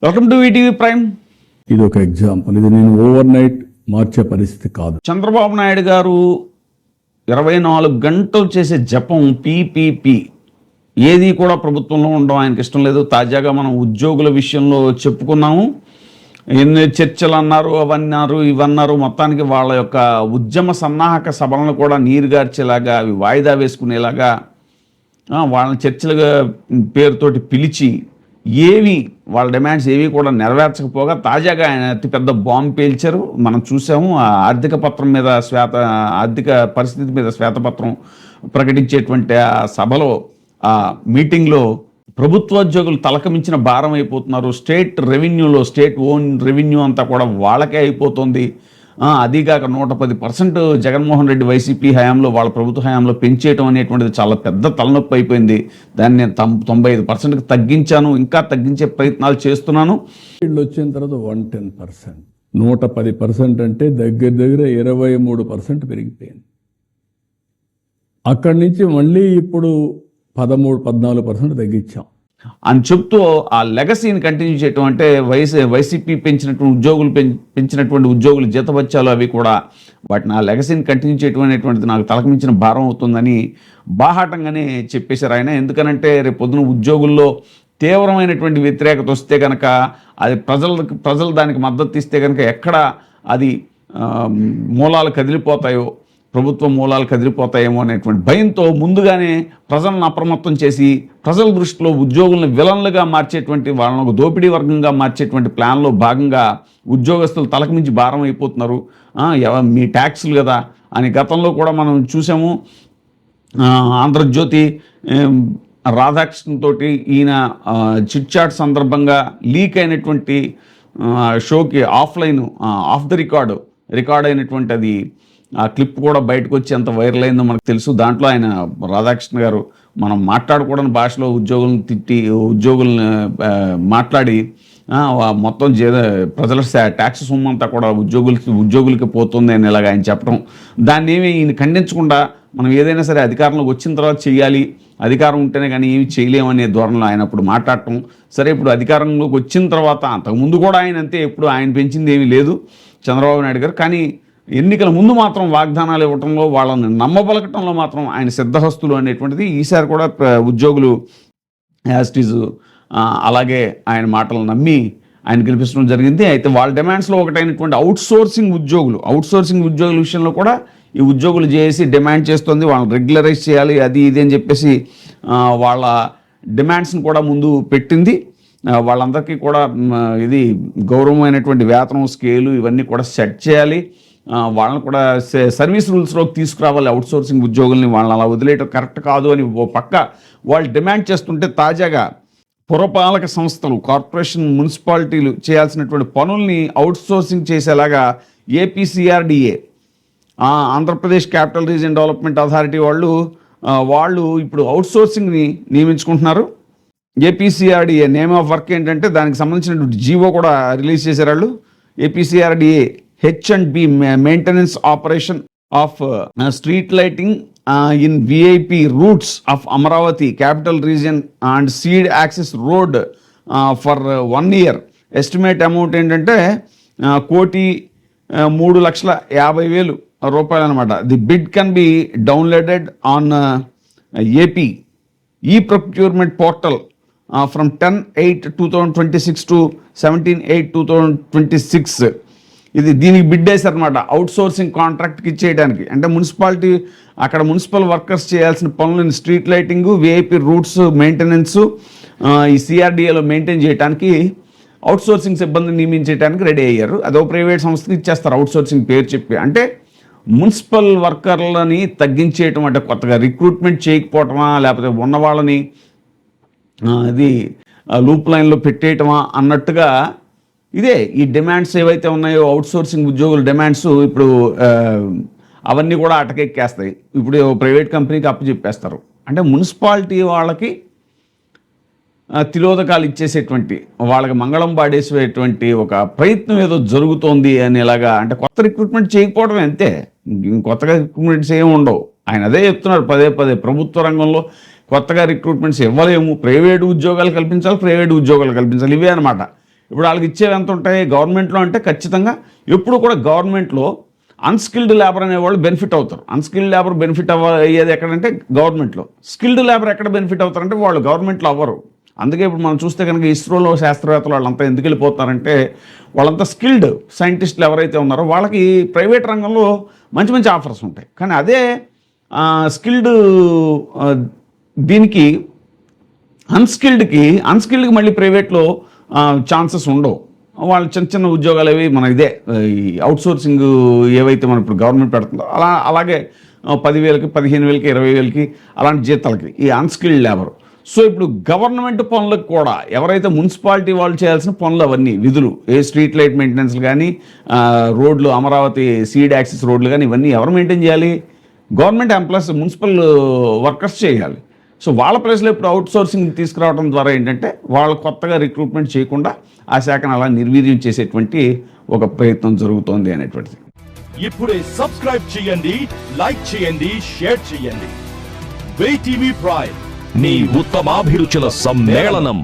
Welcome to ETV prime. ఇది ఒక example. ఇది నేను ఓవర్ నైట్ మార్చే పరిస్థితి కాదు. చంద్రబాబు నాయుడు గారు 24 గంటలు చేసే జపం పీపీపీ ఏది కూడా ప్రభుత్వంలో ఉండడం ఆయనకి ఇష్టం లేదు. తాజాగా మనం ఉద్యోగుల విషయంలో చెప్పుకున్నాము. ఎన్ని చర్చలు అన్నారు, అవన్నారు, ఇవన్నారు. మొత్తానికి వాళ్ళ యొక్క ఉద్యమ సన్నాహక సభలను కూడా నీరుగార్చేలాగా, అవి వాయిదా వేసుకునేలాగా వాళ్ళని చర్చలుగా పేరుతోటి పిలిచి ఏవి వాళ్ళ డిమాండ్స్ ఏవి కూడా నెరవేర్చకపోగా తాజాగా ఆయన అతిపెద్ద బాంబు పేల్చారు. మనం చూసాము. ఆర్థిక పత్రం మీద ఆర్థిక పరిస్థితి మీద శ్వేతపత్రం ప్రకటించేటువంటి ఆ సభలో, ఆ మీటింగ్లో ప్రభుత్వోద్యోగులు తలకమించిన భారం అయిపోతున్నారు. స్టేట్ రెవెన్యూలో, స్టేట్ ఓన్ రెవెన్యూ అంతా కూడా వాళ్ళకే అయిపోతుంది. అదీగాక 110% జగన్మోహన్ రెడ్డి వైసీపీ హయాంలో, వాళ్ళ ప్రభుత్వ హయాంలో పెంచేయటం అనేటువంటిది చాలా పెద్ద తలనొప్పి అయిపోయింది. దాన్ని నేను 95%కి తగ్గించాను, ఇంకా తగ్గించే ప్రయత్నాలు చేస్తున్నాను. వీళ్ళు వచ్చిన తర్వాత 110%, 110% అంటే దగ్గర 23% పెరిగిపోయింది. అక్కడి నుంచి మళ్ళీ ఇప్పుడు 13-14% తగ్గించాం అని చెప్తూ ఆ లెగసీని కంటిన్యూ చేయటం, అంటే వైసీపీ పెంచినటువంటి ఉద్యోగులు జీతభత్యాలు అవి కూడా వాటిని ఆ లెగసీని కంటిన్యూ చేయటం అనేటువంటిది నాకు తలకమించిన భారం అవుతుందని బాహాటంగానే చెప్పేశారు ఆయన. ఎందుకనంటే రేపు పొద్దున ఉద్యోగుల్లో తీవ్రమైనటువంటి వ్యతిరేకత వస్తే కనుక, అది ప్రజలు దానికి మద్దతు ఇస్తే కనుక ఎక్కడ అది మూలాలు కదిలిపోతాయో, ప్రభుత్వ మూలాలు కదిలిపోతాయేమో అనేటువంటి భయంతో ముందుగానే ప్రజలను అప్రమత్తం చేసి, ప్రజల దృష్టిలో ఉద్యోగులను విలన్లుగా మార్చేటువంటి, వాళ్ళని ఒక దోపిడీ వర్గంగా మార్చేటువంటి ప్లాన్లో భాగంగా ఉద్యోగస్తులు తలకమించి భారం అయిపోతున్నారు. మీ ట్యాక్సులు కదా అని గతంలో కూడా మనం చూసాము. ఆంధ్రజ్యోతి రాధాకృష్ణ తోటి ఈయన చిట్ చాట్ సందర్భంగా లీక్ అయినటువంటి షోకి ఆఫ్ ద రికార్డ్ అయినటువంటి అది ఆ క్లిప్ కూడా బయటకు వచ్చి ఎంత వైరల్ అయిందో మనకు తెలుసు. దాంట్లో ఆయన రాధాకృష్ణ గారు మనం మాట్లాడకూడని భాషలో ఉద్యోగులను మాట్లాడి మొత్తం ప్రజల ట్యాక్స్ సొమ్ము అంతా కూడా ఉద్యోగులకి పోతుంది అని ఇలాగ ఆయన చెప్పడం, దాన్ని ఏమి ఈయన ఖండించకుండా మనం ఏదైనా సరే అధికారంలోకి వచ్చిన తర్వాత చేయాలి, అధికారం ఉంటేనే కానీ ఏమి చేయలేమనే ధోరణిలో ఆయన అప్పుడు మాట్లాడటం. సరే, ఇప్పుడు అధికారంలోకి వచ్చిన తర్వాత, అంతకుముందు కూడా ఆయన అంతే, ఎప్పుడు ఆయన పెంచింది ఏమీ లేదు చంద్రబాబు నాయుడు గారు. కానీ ఎన్నికల ముందు మాత్రం వాగ్దానాలు ఇవ్వటంలో, వాళ్ళని నమ్మబలకటంలో మాత్రం ఆయన సిద్ధహస్తులు అనేటువంటిది ఈసారి కూడా ఉద్యోగులు యాస్టీజ్ అలాగే ఆయన మాటలు నమ్మి ఆయన గెలిపించడం జరిగింది. అయితే వాళ్ళ డిమాండ్స్లో ఒకటైనటువంటి అవుట్సోర్సింగ్ ఉద్యోగుల విషయంలో కూడా ఈ ఉద్యోగులు చేసి డిమాండ్ చేస్తుంది, వాళ్ళని రెగ్యులరైజ్ చేయాలి, అది ఇది అని చెప్పేసి వాళ్ళ డిమాండ్స్ని కూడా ముందు పెట్టింది. వాళ్ళందరికీ కూడా ఇది గౌరవమైనటువంటి వేతనం స్కేలు ఇవన్నీ కూడా సెట్ చేయాలి, వాళ్ళని కూడా సర్వీస్ రూల్స్లోకి తీసుకురావాలి. అవుట్సోర్సింగ్ ఉద్యోగుల్ని వాళ్ళని అలా వదిలేయటం కరెక్ట్ కాదు అని ఓ పక్క వాళ్ళు డిమాండ్ చేస్తుంటే, తాజాగా పురపాలక సంస్థలు, కార్పొరేషన్, మున్సిపాలిటీలు చేయాల్సినటువంటి పనుల్ని అవుట్సోర్సింగ్ చేసేలాగా APCRDA, Andhra Pradesh capital region development authority వాళ్ళు ఇప్పుడు అవుట్సోర్సింగ్ని నియమించుకుంటున్నారు. ఏపీసీఆర్డీఏ నేమ్ ఆఫ్ వర్క్ ఏంటంటే దానికి సంబంధించినటువంటి జీవో కూడా రిలీజ్ చేశారు వాళ్ళు. APCRDA H&B maintenance operation of street lighting in VIP routes of Amaravati capital region and seed access road for 1 year. Estimate amount ఏంటంటే 1,03,50,000 రూపాయలు అనమాట. The bid can be downloaded on AP procurement portal from 10/8/2026 to 17/8/2026. దీనికి bid వేశారనమాట, outsourcing కాంట్రాక్ట్కి ఇచ్చేయడానికి. అంటే అక్కడ municipal workers చేయాల్సిన పనులను, street lighting, VIP roots maintenance ఈ సిఆర్డీఏలో maintain చేయడానికి అవుట్సోర్సింగ్ సిబ్బందిని నియమించడానికి రెడీ అయ్యారు. అదో ప్రైవేట్ సంస్థకి ఇచ్చేస్తారు అవుట్సోర్సింగ్ పేరు చెప్పి. అంటే మున్సిపల్ వర్కర్లని తగ్గించేయటం, అంటే కొత్తగా రిక్రూట్మెంట్ చేయకపోవటమా, లేకపోతే ఉన్న వాళ్ళని లూప్ లైన్లో పెట్టేయటమా అన్నట్టుగా ఇదే ఈ డిమాండ్స్ ఏవైతే ఉన్నాయో అవుట్సోర్సింగ్ ఉద్యోగుల డిమాండ్స్ ఇప్పుడు అవన్నీ కూడా అటకెక్కేస్తాయి. ఇప్పుడు ప్రైవేట్ కంపెనీకి అప్పచెప్పేస్తారు. అంటే మున్సిపాలిటీ వాళ్ళకి తిలోదకాలు ఇచ్చేసేటువంటి, వాళ్ళకి మంగళం పాడేసేటువంటి ఒక ప్రయత్నం ఏదో జరుగుతోంది అనేలాగా. అంటే కొత్త రిక్రూట్మెంట్ చేయకపోవడం అంతే, కొత్తగా రిక్రూట్మెంట్స్ ఏమి ఉండవు. ఆయన అదే చెప్తున్నారు పదే ప్రభుత్వ రంగంలో కొత్తగా రిక్రూట్మెంట్స్ ఇవ్వలేము, ప్రైవేటు ఉద్యోగాలు కల్పించాలి, ఇవే అనమాట. ఇప్పుడు వాళ్ళకి ఇచ్చేవి ఎంత ఉంటాయి గవర్నమెంట్లో అంటే ఖచ్చితంగా ఎప్పుడు కూడా గవర్నమెంట్లో అన్స్కిల్డ్ లేబర్ అనేవాళ్ళు బెనిఫిట్ అవుతారు. అన్స్కిల్డ్ లేబర్ బెనిఫిట్ అయ్యేది ఎక్కడంటే గవర్నమెంట్లో. స్కిల్డ్ లేబర్ ఎక్కడ బెనిఫిట్ అవుతారంటే వాళ్ళు గవర్నమెంట్లో అవ్వరు. అందుకే ఇప్పుడు మనం చూస్తే కనుక ఇస్రోలో శాస్త్రవేత్తలు వాళ్ళంతా ఎందుకు వెళ్ళిపోతారంటే వాళ్ళంతా స్కిల్డ్ సైంటిస్టులు ఎవరైతే ఉన్నారో వాళ్ళకి ప్రైవేట్ రంగంలో మంచి మంచి ఆఫర్స్ ఉంటాయి. కానీ అదే స్కిల్డ్ దీనికి అన్స్కిల్డ్కి మళ్ళీ ప్రైవేట్లో ఛాన్సెస్ ఉండవు. వాళ్ళు చిన్న చిన్న ఉద్యోగాలు అవి మన ఇదే ఈ అవుట్సోర్సింగ్ ఏవైతే మనం ఇప్పుడు గవర్నమెంట్ పెడుతుందో అలాగే 10,000కి 15,000కి 20,000కి అలాంటి జీతాలకి ఈ అన్స్కిల్డ్ లేబర్. సో ఇప్పుడు గవర్నమెంట్ పనులకు కూడా ఎవరైతే మున్సిపాలిటీ వాళ్ళు చేయాల్సిన పనులు అవన్నీ విధులు స్ట్రీట్ లైట్ మెయింటెనెన్స్లు కానీ రోడ్లు అమరావతి సీడ్ యాక్సెస్ రోడ్లు కానీ ఇవన్నీ ఎవరు మెయింటైన్ చేయాలి? గవర్నమెంట్ ఎంప్లాయీస్ మున్సిపల్ వర్కర్స్ చేయాలి. సో వాళ్ళ ప్లేస్లో ఇప్పుడు అవుట్సోర్సింగ్ తీసుకురావడం ద్వారా ఏంటంటే వాళ్ళు కొత్తగా రిక్రూట్మెంట్ చేయకుండా ఆ శాఖను అలా నిర్వీర్యం చేసేటువంటి ఒక ప్రయత్నం జరుగుతోంది అనేటువంటిది. ఇప్పుడే సబ్స్క్రైబ్ చేయండి, లైక్ చేయండి, షేర్ చేయండి. వే టీవీ ప్రైమ్, మీ ఉత్తమాభిరుచుల సమ్మేళనం.